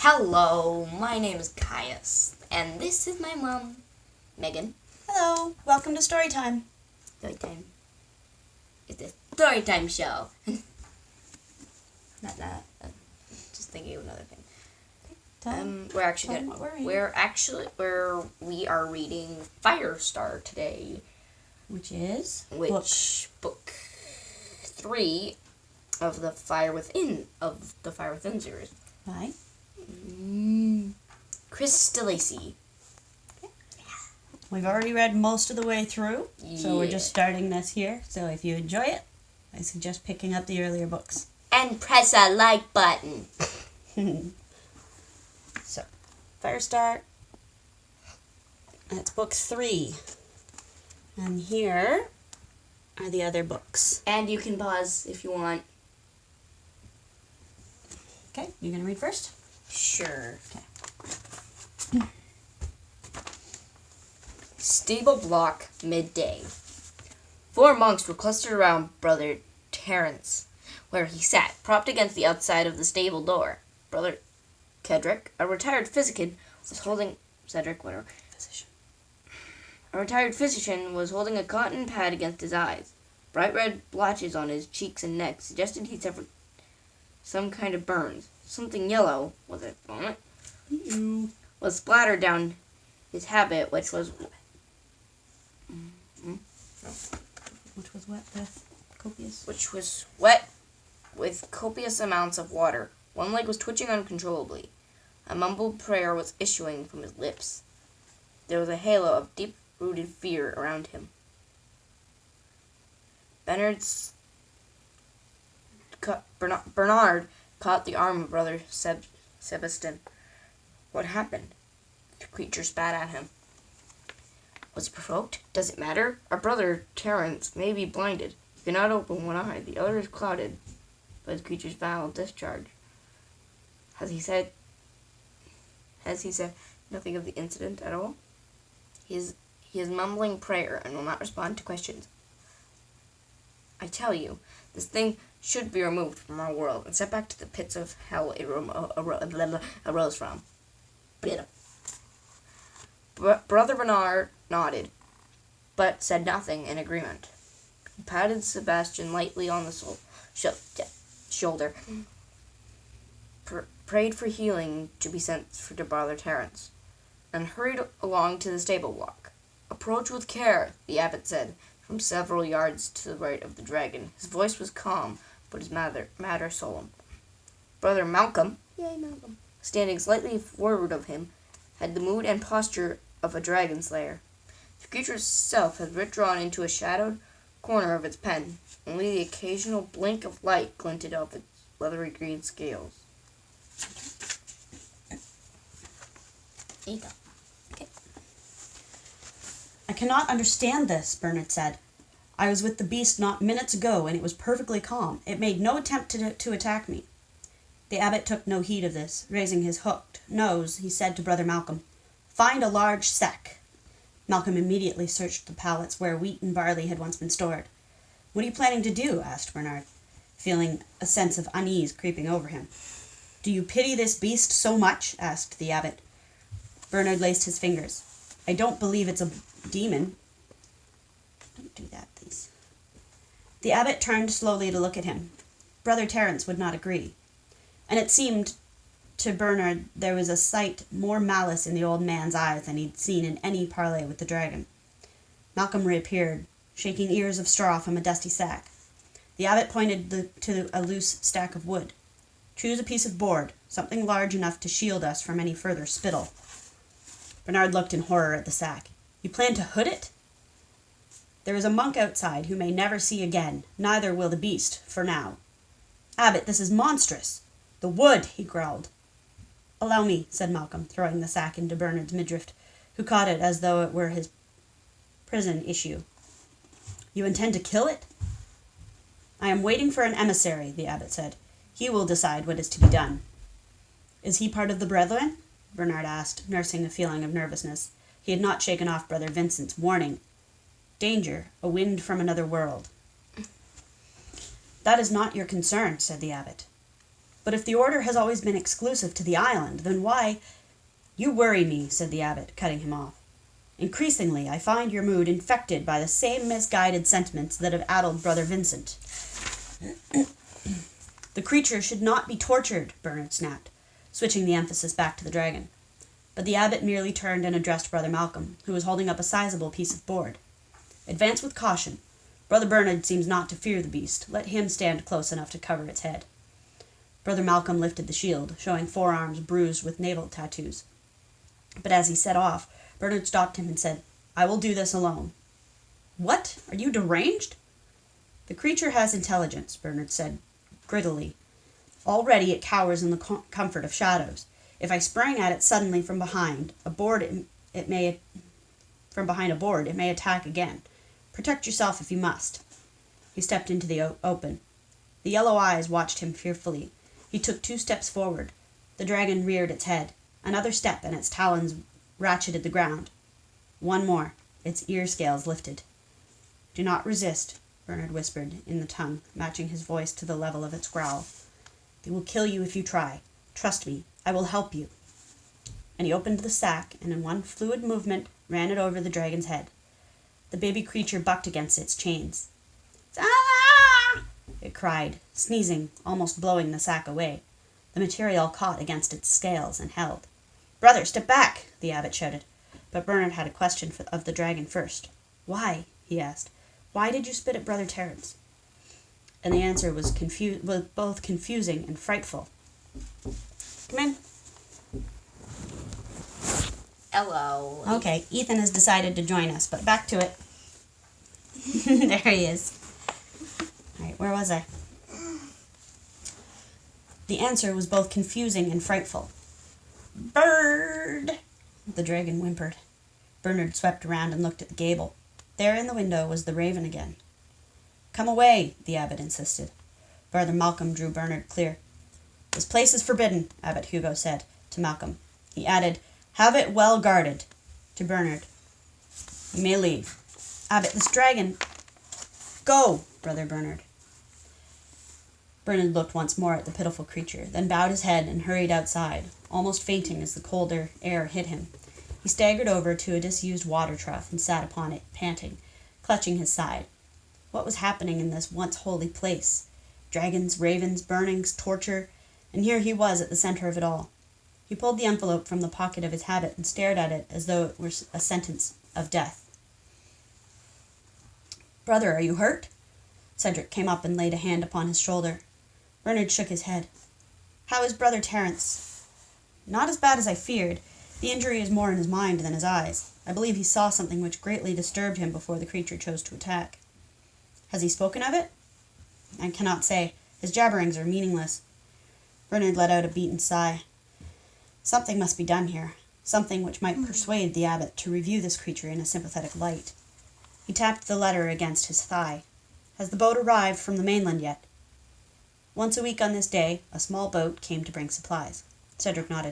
Hello, my name is Caius, and this is my mom, Megan. Hello, welcome to Storytime. Storytime. It's a storytime show. Not that. Just thinking of another thing. We are reading Firestar today, Which is? book 3 of the Fire Within series. By? Chris DeLacy. We've already read most of the way through, so we're Yeah. just starting this here. So if you enjoy it, I suggest picking up the earlier books. And press a like button. So, Firestar. That's book 3. And here are the other books. And you can pause if you want. Okay, you're going to read first? Sure. Okay. Stable block, midday. 4 monks were clustered around Brother Terence, where he sat, propped against the outside of the stable door. Brother Cedric, a retired physician, was holding a cotton pad against his eyes. Bright red blotches on his cheeks and neck suggested he suffered some kind of burns. Something yellow, was splattered down his habit, which was wet with copious amounts of water. One leg was twitching uncontrollably. A mumbled prayer was issuing from his lips. There was a halo of deep-rooted fear around him. Bernard caught the arm of Brother Sebastian. What happened? The creature spat at him. Was he provoked? Does it matter? Our brother Terence may be blinded. He cannot open one eye. The other is clouded by the creature's foul discharge. Has he said nothing of the incident at all? He is mumbling prayer and will not respond to questions. I tell you, this thing should be removed from our world and sent back to the pits of hell it arose from. Brother Bernard nodded, but said nothing in agreement. He patted Sebastian lightly on the shoulder, prayed for healing to be sent to Brother Terence, and hurried along to the stable walk. Approach with care, the abbot said, from several yards to the right of the dragon. His voice was calm, but his matter solemn. Brother Malcolm, standing slightly forward of him, had the mood and posture of a dragon slayer. The creature itself had withdrawn into a shadowed corner of its pen. Only the occasional blink of light glinted off its leathery green scales. There you go. Okay. I cannot understand this, Bernard said. I was with the beast not minutes ago, and it was perfectly calm. It made no attempt to attack me. The abbot took no heed of this. Raising his hooked nose, he said to Brother Malcolm, "Find a large sack." Malcolm immediately searched the pallets where wheat and barley had once been stored. "What are you planning to do?" asked Bernard, feeling a sense of unease creeping over him. "Do you pity this beast so much?" asked the abbot. Bernard laced his fingers. "I don't believe it's a demon." Don't do that, please. The abbot turned slowly to look at him. Brother Terence would not agree, and it seemed to Bernard there was a sight more malice in the old man's eyes than he'd seen in any parley with the dragon. Malcolm reappeared, shaking ears of straw from a dusty sack. The abbot pointed to a loose stack of wood. "Choose a piece of board, something large enough to shield us from any further spittle." Bernard looked in horror at the sack. "You plan to hood it?" "There is a monk outside who may never see again. Neither will the beast, for now." "Abbot, this is monstrous." "The wood," he growled. "Allow me," said Malcolm, throwing the sack into Bernard's midriff, who caught it as though it were his prison issue. "You intend to kill it?" "I am waiting for an emissary," the abbot said. "He will decide what is to be done." "Is he part of the brethren?" Bernard asked, nursing a feeling of nervousness. He had not shaken off Brother Vincent's warning. "Danger, a wind from another world." "That is not your concern," said the abbot. But if the order has always been exclusive to the island, then why— You worry me, said the abbot, cutting him off. Increasingly, I find your mood infected by the same misguided sentiments that have addled Brother Vincent. The creature should not be tortured, Bernard snapped, switching the emphasis back to the dragon. But the abbot merely turned and addressed Brother Malcolm, who was holding up a sizable piece of board. Advance with caution. Brother Bernard seems not to fear the beast. Let him stand close enough to cover its head. Brother Malcolm lifted the shield, showing forearms bruised with naval tattoos. But as he set off, Bernard stopped him and said, I will do this alone. What? Are you deranged? The creature has intelligence, Bernard said, grittily. Already it cowers in the comfort of shadows. If I sprang at it suddenly from behind a board, it may attack again. Protect yourself if you must. He stepped into the open. The yellow eyes watched him fearfully. He took 2 steps forward. The dragon reared its head. Another step, and its talons ratcheted the ground. One more. Its ear scales lifted. Do not resist, Bernard whispered in the tongue, matching his voice to the level of its growl. They will kill you if you try. Trust me, I will help you. And he opened the sack, and in one fluid movement ran it over the dragon's head. The baby creature bucked against its chains. Ah! It cried, sneezing, almost blowing the sack away. The material caught against its scales and held. Brother, step back, the abbot shouted. But Bernard had a question of the dragon first. Why? He asked. Why did you spit at Brother Terence? And the answer was both confusing and frightful. Come in. Hello. Okay, Ethan has decided to join us, but back to it. There he is. All right, where was I? The answer was both confusing and frightful. Bird! The dragon whimpered. Bernard swept around and looked at the gable. There in the window was the raven again. Come away, the abbot insisted. Brother Malcolm drew Bernard clear. This place is forbidden, Abbot Hugo said to Malcolm. He added, have it well guarded, to Bernard. You may leave. Abbot, this dragon— Go, Brother Bernard. Bernard looked once more at the pitiful creature, then bowed his head and hurried outside, almost fainting as the colder air hit him. He staggered over to a disused water trough and sat upon it, panting, clutching his side. What was happening in this once holy place? Dragons, ravens, burnings, torture, and here he was at the center of it all. He pulled the envelope from the pocket of his habit and stared at it as though it were a sentence of death. Brother, are you hurt? Cedric came up and laid a hand upon his shoulder. Bernard shook his head. How is Brother Terence? Not as bad as I feared. The injury is more in his mind than his eyes. I believe he saw something which greatly disturbed him before the creature chose to attack. Has he spoken of it? I cannot say. His jabberings are meaningless. Bernard let out a beaten sigh. Something must be done here. Something which might persuade the abbot to review this creature in a sympathetic light. He tapped the letter against his thigh. Has the boat arrived from the mainland yet? Once a week on this day, a small boat came to bring supplies. Cedric nodded.